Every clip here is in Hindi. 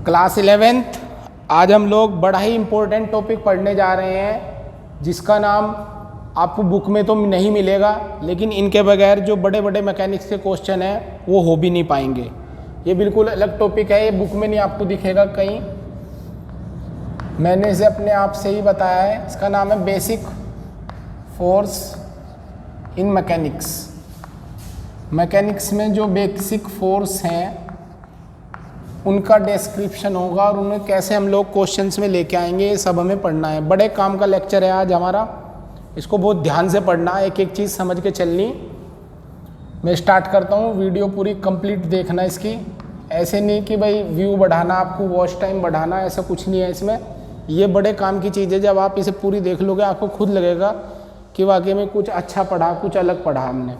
क्लास 11th आज हम लोग बड़ा ही इम्पोर्टेंट टॉपिक पढ़ने जा रहे हैं जिसका नाम आपको बुक में तो नहीं मिलेगा, लेकिन इनके बगैर जो बड़े बड़े मैकेनिक्स के क्वेश्चन हैं वो हो भी नहीं पाएंगे। ये बिल्कुल अलग टॉपिक है, ये बुक में नहीं आपको दिखेगा कहीं। मैंने इसे अपने आप से ही बताया है। इसका नाम है basic force in mechanics. Mechanics में जो बेसिक फोर्स हैं उनका डिस्क्रिप्शन होगा और उन्हें कैसे हम लोग क्वेश्चंस में लेके आएंगे, ये सब हमें पढ़ना है। बड़े काम का लेक्चर है आज हमारा, इसको बहुत ध्यान से पढ़ना, एक एक चीज़ समझ के चलनी। मैं स्टार्ट करता हूँ, वीडियो पूरी कंप्लीट देखना इसकी। ऐसे नहीं कि भाई व्यू बढ़ाना, आपको वॉच टाइम बढ़ाना, ऐसा कुछ नहीं है इसमें। ये बड़े काम की चीज़ है, जब आप इसे पूरी देख लोगे आपको खुद लगेगा कि वाकई में कुछ अच्छा पढ़ा, कुछ अलग पढ़ा हमने।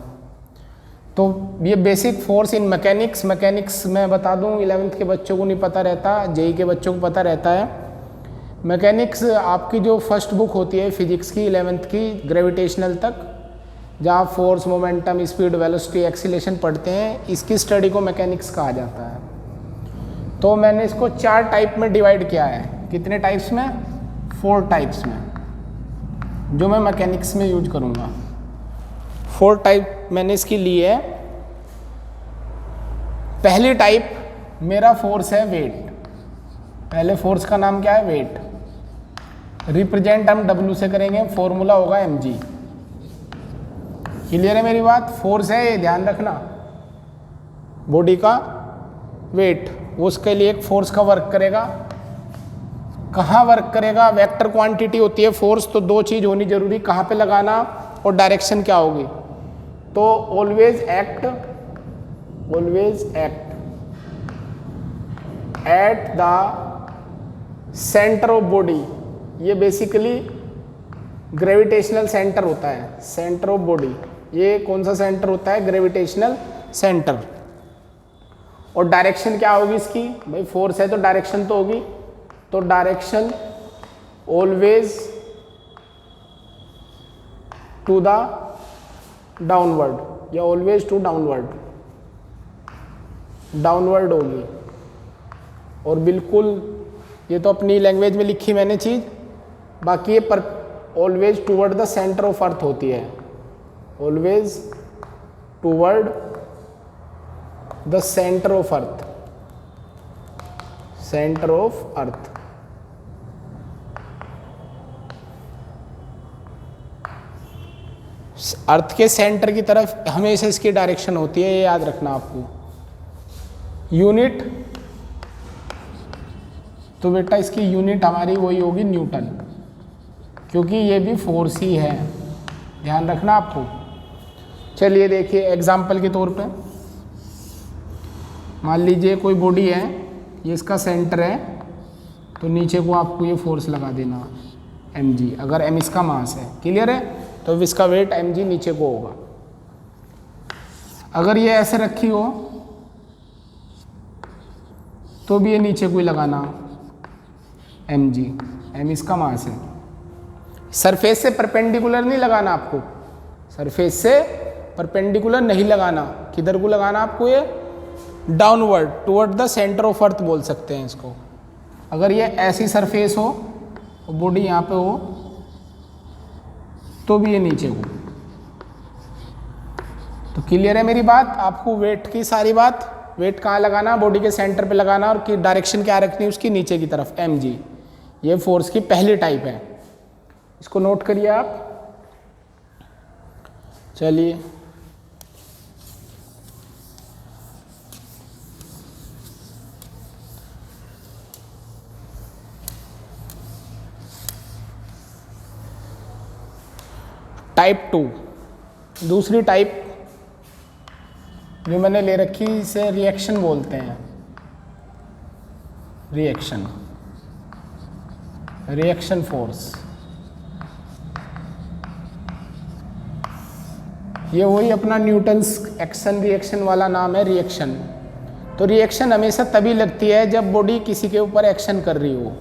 तो ये basic force in mechanics. Mechanics मैं बता दूं 11th के बच्चों को नहीं पता रहता, जेई के बच्चों को पता रहता है। मैकेनिक्स आपकी जो फर्स्ट बुक होती है फिजिक्स की 11th की, ग्रेविटेशनल तक, जहाँ force, momentum, speed, velocity, acceleration पढ़ते हैं, इसकी स्टडी को मैकेनिक्स कहा जाता है। तो मैंने इसको 4 टाइप में डिवाइड किया है। कितने टाइप्स में? 4 टाइप्स में, जो मैं मैकेनिक्स में यूज करूँगा। 4 टाइप मैंने इसकी ली है। पहली टाइप मेरा फोर्स है वेट। पहले फोर्स का नाम क्या है? वेट। रिप्रेजेंट हम W से करेंगे, फॉर्मूला होगा mg। क्लियर है मेरी बात? फोर्स है ये, ध्यान रखना, बॉडी का वेट, वो उसके लिए एक फोर्स का वर्क करेगा। कहाँ वर्क करेगा? वेक्टर क्वांटिटी होती है फोर्स, तो 2 चीज़ होनी जरूरी, कहाँ पे लगाना और डायरेक्शन क्या होगी। तो always act at the center of body. ये बेसिकली ग्रेविटेशनल सेंटर होता है, सेंटर ऑफ बॉडी। ये कौन सा सेंटर होता है? Gravitational centre. और डायरेक्शन क्या होगी इसकी? भाई फोर्स है तो डायरेक्शन तो होगी, तो direction always to the downward, या ऑलवेज टू डाउनवर्ड होगी। और बिल्कुल ये तो अपनी लैंग्वेज में लिखी मैंने चीज़, बाकी ये पर always toward the center of earth होती है, always toward the center of earth, center of earth. Earth के सेंटर की तरफ हमेशा इसकी डायरेक्शन होती है, ये याद रखना आपको। यूनिट, तो बेटा इसकी यूनिट हमारी वही होगी न्यूटन, क्योंकि ये भी फोर्स ही है, ध्यान रखना आपको। चलिए देखिए एग्जाम्पल के तौर पे, मान लीजिए कोई बॉडी है, ये इसका सेंटर है, तो नीचे को आपको ये फोर्स लगा देना mg, अगर m इसका मास है। क्लियर है? तो इसका वेट mg नीचे को होगा। अगर ये ऐसे रखी हो तो भी ये नीचे को ही लगाना mg, m इसका मास है। सरफेस से परपेंडिकुलर नहीं लगाना आपको, सरफेस से परपेंडिकुलर नहीं लगाना। किधर को लगाना आपको? ये downward, toward the center of अर्थ बोल सकते हैं इसको। अगर ये ऐसी सरफेस हो और बॉडी यहाँ पे हो तो भी ये नीचे को। तो क्लियर है मेरी बात? आपको वेट की सारी बात, वेट कहाँ लगाना? बॉडी के सेंटर पे लगाना, और की डायरेक्शन क्या रखनी है उसकी? नीचे की तरफ, mg। ये फोर्स की पहली टाइप है, इसको नोट करिए आप। चलिए टाइप 2, दूसरी टाइप जो मैंने ले रखी, इसे रिएक्शन बोलते हैं। रिएक्शन फोर्स, ये वही अपना न्यूटन्स एक्शन रिएक्शन वाला नाम है, रिएक्शन। तो रिएक्शन हमेशा तभी लगती है जब बॉडी किसी के ऊपर एक्शन कर रही हो,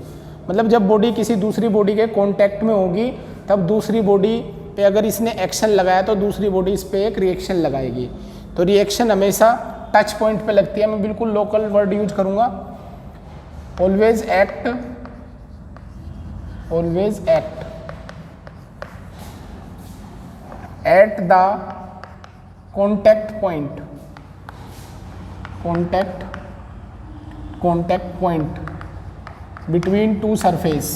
मतलब जब बॉडी किसी दूसरी बॉडी के कांटेक्ट में होगी, तब दूसरी बॉडी पे अगर इसने एक्शन लगाया तो दूसरी बॉडी इस पे एक रिएक्शन लगाएगी। तो रिएक्शन हमेशा टच पॉइंट पे लगती है। मैं बिल्कुल लोकल वर्ड यूज करूँगा। Always act at the contact point between two surface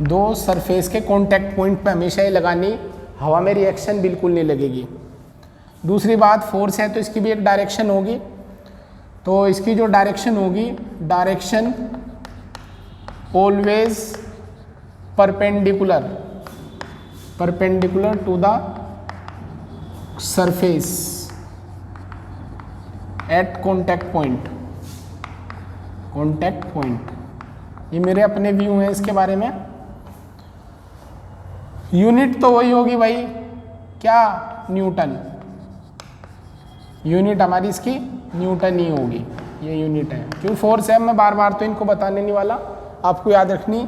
दो सरफेस के कांटेक्ट पॉइंट पे हमेशा ही लगानी, हवा में रिएक्शन बिल्कुल नहीं लगेगी। दूसरी बात, फोर्स है तो इसकी भी एक डायरेक्शन होगी, तो इसकी जो डायरेक्शन होगी, direction always perpendicular to the surface at contact point. ये मेरे अपने व्यू हैं इसके बारे में। यूनिट तो वही होगी भाई, क्या, न्यूटन। यूनिट हमारी इसकी न्यूटन ही होगी, ये यूनिट है। क्यों फोर्स है, मैं बार बार तो इनको बताने नहीं वाला, आपको याद रखनी।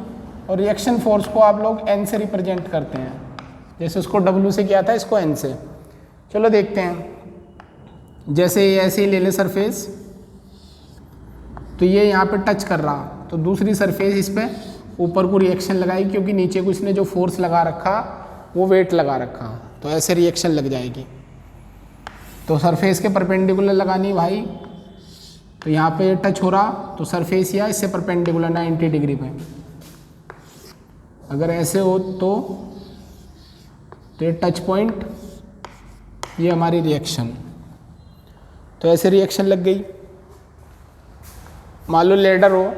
और रिएक्शन फोर्स को आप लोग एन से रिप्रेजेंट करते हैं, जैसे उसको डब्ल्यू से किया था, इसको एन से। चलो देखते हैं, जैसे ये ऐसे ही ले ले सरफेस, तो ये यहाँ पे टच कर रहा, तो दूसरी सरफेस इस पे ऊपर को रिएक्शन लगाई, क्योंकि नीचे को इसने जो फोर्स लगा रखा वो वेट लगा रखा, तो ऐसे रिएक्शन लग जाएगी। तो सरफेस के परपेंडिकुलर लगानी भाई, तो यहाँ पे टच हो रहा, तो सरफेस या इससे परपेंडिकुलर 90 डिग्री पे। अगर ऐसे हो तो ये टच पॉइंट, ये हमारी रिएक्शन, तो ऐसे रिएक्शन लग गई। मान लो लेडर हो,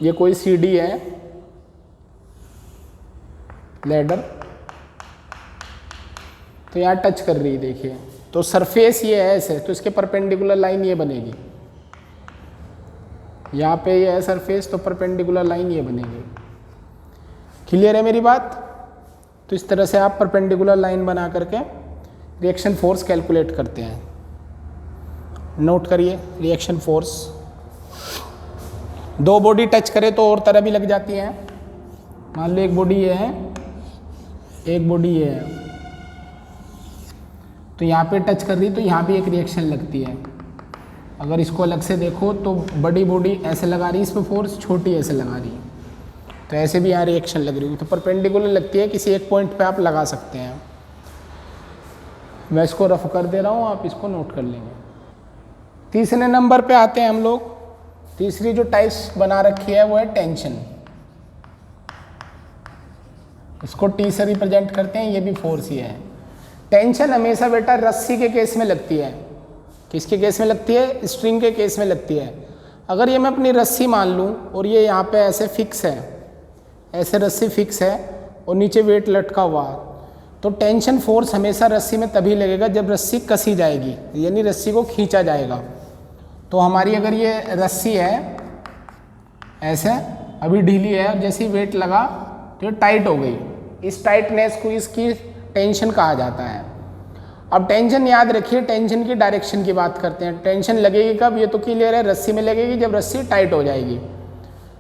ये कोई सीढ़ी है, लेडर, तो यहाँ टच कर रही है, देखिए, तो सरफेस ये है ऐसे, तो इसके परपेंडिकुलर लाइन ये बनेगी। यहाँ पे ये है सरफेस, तो परपेंडिकुलर लाइन ये बनेगी। क्लियर है मेरी बात? तो इस तरह से आप परपेंडिकुलर लाइन बना करके रिएक्शन फोर्स कैलकुलेट करते हैं। नोट करिए, रिएक्शन फोर्स, दो बॉडी टच करे तो और तरह भी लग जाती है। मान लो एक बॉडी ये है, एक बॉडी ये है, तो यहाँ पे टच कर रही, तो यहाँ भी एक रिएक्शन लगती है। अगर इसको अलग से देखो तो बड़ी बॉडी ऐसे लगा रही है इस पर फोर्स, छोटी ऐसे लगा रही है, तो ऐसे भी यहाँ रिएक्शन लग रही है, तो परपेंडिकुलर लगती है, किसी एक पॉइंट पे आप लगा सकते हैं। मैं इसको रफ कर दे रहा हूँ, आप इसको नोट कर लेंगे। तीसरे नंबर पे आते हैं हम लोग। तीसरी जो टाइप्स बना रखी है वो है टेंशन। इसको टी से रिप्रेजेंट करते हैं, ये भी फोर्स ही है। टेंशन हमेशा बेटा रस्सी के केस में लगती है। किसके केस में लगती है? स्ट्रिंग के केस में लगती है। अगर ये मैं अपनी रस्सी मान लूँ और ये यहाँ पे ऐसे फिक्स है, ऐसे रस्सी फिक्स है और नीचे वेट लटका हुआ, तो टेंशन फोर्स हमेशा रस्सी में तभी लगेगा जब रस्सी कसी जाएगी, यानी रस्सी को खींचा जाएगा। तो हमारी अगर ये रस्सी है ऐसे, अभी ढीली है, और जैसे ही वेट लगा तो ये टाइट हो गई, इस टाइटनेस को इसकी टेंशन कहा जाता है। अब टेंशन याद रखिए, टेंशन की डायरेक्शन की बात करते हैं। टेंशन लगेगी कब? ये तो क्लियर है, रस्सी में लगेगी जब रस्सी टाइट हो जाएगी।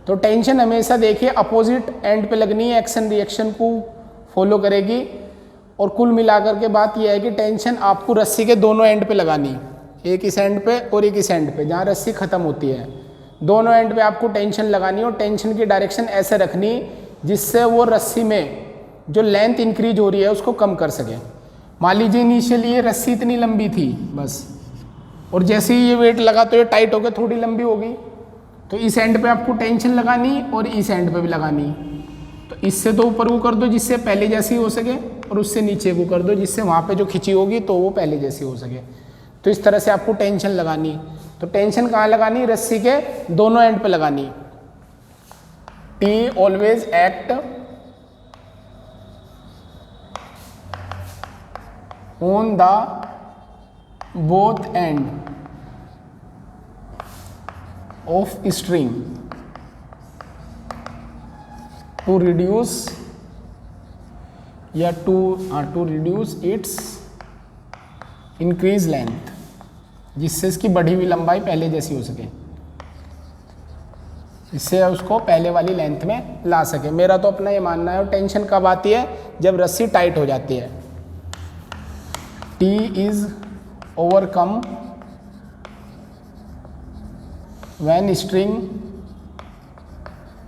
तो टेंशन हमेशा देखिए अपोजिट एंड पे लगनी है, एक्शन रिएक्शन को फॉलो करेगी। और कुल मिलाकर के बात यह है कि टेंशन आपको रस्सी के दोनों एंड पे लगानी, एक इस एंड पे और एक इस एंड पे, जहाँ रस्सी खत्म होती है, दोनों एंड पे आपको टेंशन लगानी और टेंशन की डायरेक्शन ऐसे रखनी जिससे वो रस्सी में जो लेंथ इंक्रीज हो रही है उसको कम कर सके। मान लीजिए इनिशियली ये रस्सी इतनी लंबी थी बस, और जैसे ही ये वेट लगा तो ये टाइट होकर थोड़ी लंबी हो गई, तो इस एंड पे आपको टेंशन लगानी और इस एंड पे भी लगानी। तो इससे तो ऊपर वो कर दो जिससे पहले जैसी हो सके, और उससे नीचे वो कर दो जिससे वहाँ पे जो खिंची होगी तो वो पहले जैसी हो सके। तो इस तरह से आपको टेंशन लगानी। तो टेंशन कहाँ लगानी? रस्सी के दोनों एंड पे लगानी। T always act on the both end of string to reduce या to reduce its increase length, जिससे इसकी बढ़ी हुई लंबाई पहले जैसी हो सके, इससे उसको पहले वाली लेंथ में ला सके। मेरा तो अपना ये मानना है। और टेंशन कब आती है? जब रस्सी टाइट हो जाती है। T is overcome when string,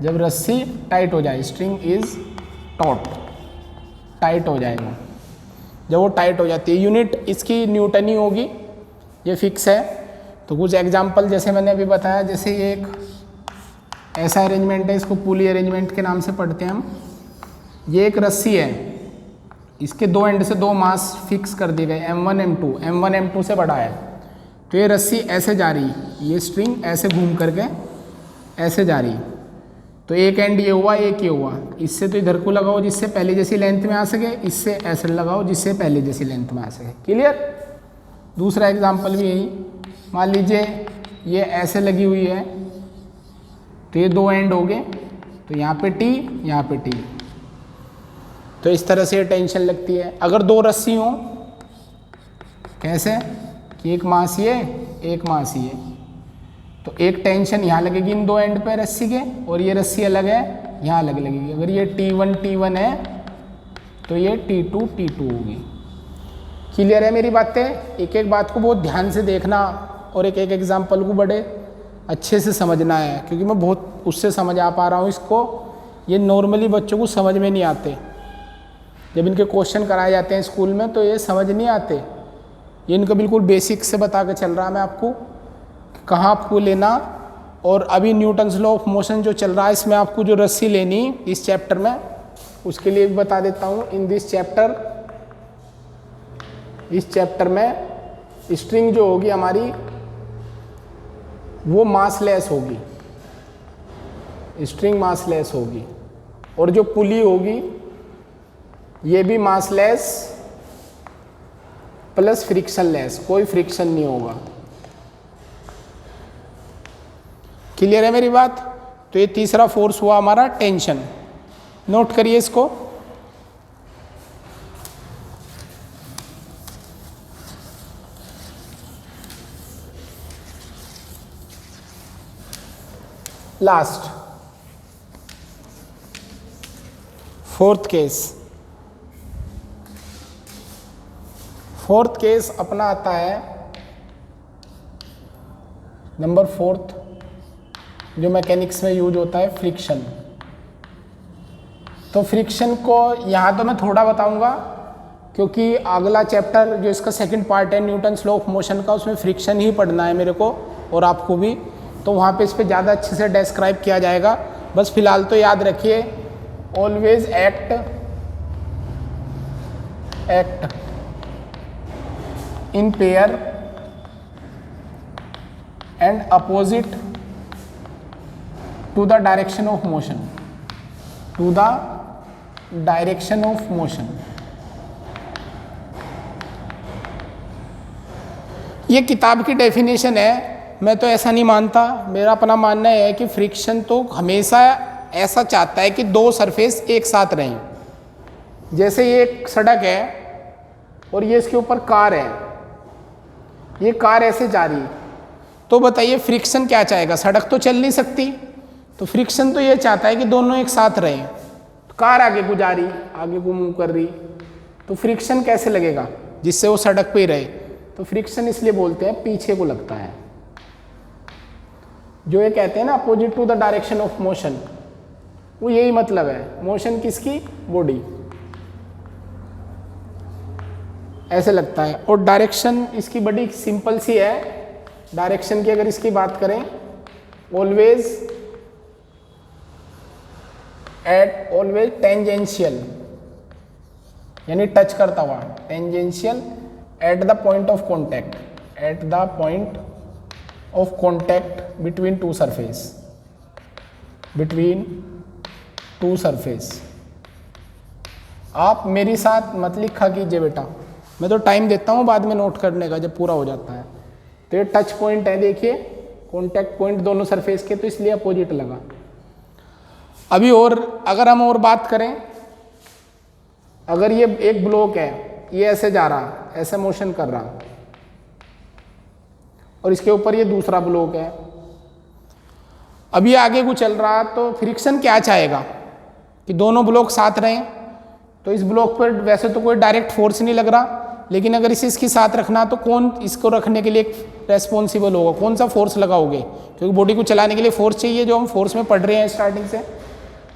जब रस्सी टाइट हो जाए, स्ट्रिंग इज टॉट, टाइट हो जाएगा, जब वो टाइट हो जाती है। यूनिट इसकी न्यूटन ही होगी, ये फिक्स है। तो कुछ एग्जांपल जैसे मैंने अभी बताया, जैसे ये एक ऐसा अरेंजमेंट है, इसको पुली अरेंजमेंट के नाम से पढ़ते हैं हम। ये एक रस्सी है, इसके दो एंड से दो मास फिक्स कर दिए गए, M1 M2, M1 M2 से बड़ा है। तो ये रस्सी ऐसे जा रही, ये स्ट्रिंग ऐसे घूम करके ऐसे जा रही, तो एक एंड ये हुआ, एक ये हुआ। इससे तो इधर को लगाओ जिससे पहले जैसी लेंथ में आ सके, इससे ऐसे लगाओ जिससे पहले जैसी लेंथ में आ सके। क्लियर। दूसरा एग्जांपल भी यही, मान लीजिए ये ऐसे लगी हुई है, तो ये दो एंड हो गए, तो यहाँ पे T, यहाँ पे T, तो इस तरह से टेंशन लगती है। अगर दो रस्सी हो, कैसे कि एक मास ये, एक मास ये, तो एक टेंशन यहाँ लगेगी इन दो एंड पे रस्सी के, और ये रस्सी अलग है, यहाँ अलग लगेगी। अगर ये T1 है तो ये T2 होगी। क्लियर है मेरी बातें। एक एक बात को बहुत ध्यान से देखना और एक एक एग्जाम्पल को बड़े अच्छे से समझना है, क्योंकि मैं बहुत उससे समझ आ पा रहा हूँ इसको। ये नॉर्मली बच्चों को समझ में नहीं आते, जब इनके क्वेश्चन कराए जाते हैं स्कूल में तो ये समझ नहीं आते। ये इनका बिल्कुल बेसिक से बता के चल रहा है मैं आपको, कहाँ आपको लेना। और अभी न्यूटन्स लॉ ऑफ मोशन जो चल रहा है, इसमें आपको जो रस्सी लेनी इस चैप्टर में, उसके लिए भी बता देता हूँ। इन दिस चैप्टर, इस चैप्टर में स्ट्रिंग जो होगी हमारी वो मासलेस होगी, स्ट्रिंग मासलेस होगी, और जो पुली होगी ये भी मासलेस प्लस फ्रिक्शनलेस, कोई फ्रिक्शन नहीं होगा। क्लियर है मेरी बात। तो ये तीसरा फोर्स हुआ हमारा टेंशन। नोट करिए इसको। Last fourth case, fourth case अपना आता है नंबर 4, जो मैकेनिक्स में यूज होता है, फ्रिक्शन। तो फ्रिक्शन को यहाँ तो मैं थोड़ा बताऊंगा, क्योंकि अगला चैप्टर जो इसका सेकंड पार्ट है न्यूटन्स लॉ ऑफ मोशन का, उसमें फ्रिक्शन ही पढ़ना है मेरे को और आपको भी, तो वहाँ पे इस पे ज़्यादा अच्छे से डिस्क्राइब किया जाएगा। बस फिलहाल तो याद रखिए, always act in pair and opposite to the direction of motion, to the direction of motion. ये किताब की डेफिनेशन है, मैं तो ऐसा नहीं मानता। मेरा अपना मानना है कि फ्रिक्शन तो हमेशा ऐसा चाहता है कि दो सरफेस एक साथ रहें। जैसे ये एक सड़क है और ये इसके ऊपर कार है, ये कार ऐसे जा रही है, तो बताइए फ्रिक्शन क्या चाहेगा? सड़क तो चल नहीं सकती, तो फ्रिक्शन तो ये चाहता है कि दोनों एक साथ रहें। तो कार आगे को जा रही, आगे को मूव कर रही, तो फ्रिक्शन कैसे लगेगा जिससे वो सड़क पे ही रहे? तो फ्रिक्शन इसलिए बोलते हैं पीछे को लगता है। जो ये कहते हैं ना opposite to the direction of motion, वो यही मतलब है। मोशन किसकी? बॉडी, ऐसे लगता है। और डायरेक्शन इसकी बड़ी सिंपल सी है। डायरेक्शन की अगर इसकी बात करें, ऑलवेज टेंजेंशियल, यानी टच करता हुआ, tangential at the point of contact, at the point of contact between two surface, between two surface. आप मेरी साथ मत लिखा कीजिए बेटा, मैं तो टाइम देता हूँ बाद में नोट करने का जब पूरा हो जाता है। तो ये टच पॉइंट है, देखिए कॉन्टैक्ट पॉइंट दोनों सरफेस के, तो इसलिए अपोजिट लगा। अभी और अगर हम और बात करें, अगर ये एक ब्लॉक है, ये ऐसे जा रहा, ऐसे मोशन कर रहा, और इसके ऊपर ये दूसरा ब्लॉक है, अब ये आगे को चल रहा, तो फ्रिक्शन क्या चाहेगा कि दोनों ब्लॉक साथ रहें। तो इस ब्लॉक पर वैसे तो कोई डायरेक्ट फोर्स नहीं लग रहा, लेकिन अगर इसे इसके साथ रखना तो कौन इसको रखने के लिए रेस्पॉन्सिबल होगा, कौन सा फोर्स लगाओगे, क्योंकि बॉडी को चलाने के लिए फोर्स चाहिए जो हम फोर्स में पढ़ रहे हैं स्टार्टिंग से।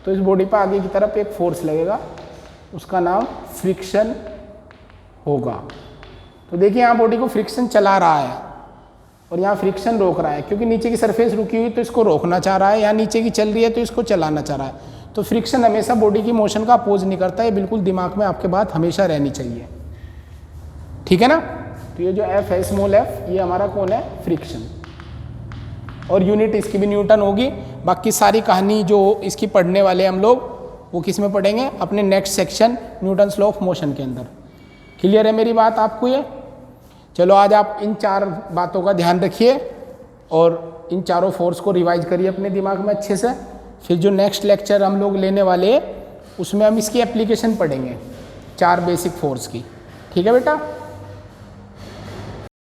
तो इस बॉडी पर आगे की तरफ एक फोर्स लगेगा, उसका नाम फ्रिक्शन होगा। तो देखिए यहाँ बॉडी को फ्रिक्शन चला रहा है और यहाँ फ्रिक्शन रोक रहा है, क्योंकि नीचे की सरफेस रुकी हुई तो इसको रोकना चाह रहा है, यहाँ नीचे की चल रही है तो इसको चलाना चाह रहा है। तो फ्रिक्शन हमेशा बॉडी की मोशन का अपोज नहीं करता है, बिल्कुल दिमाग में आपके बात हमेशा रहनी चाहिए, ठीक है ना। तो ये जो एफ है स्मॉल एफ, ये हमारा कौन है, फ्रिक्शन, और यूनिट इसकी भी न्यूटन होगी। बाकी सारी कहानी जो इसकी पढ़ने वाले हम लोग वो किस में पढ़ेंगे, अपने next section Newton's law of motion के अंदर। क्लियर है मेरी बात आपको ये। चलो आज आप इन 4 बातों का ध्यान रखिए और इन चारों फोर्स को रिवाइज करिए अपने दिमाग में अच्छे से। फिर जो नेक्स्ट लेक्चर हम लोग लेने वाले हैं उसमें हम इसकी एप्लीकेशन पढ़ेंगे 4 बेसिक फोर्स की, ठीक है बेटा।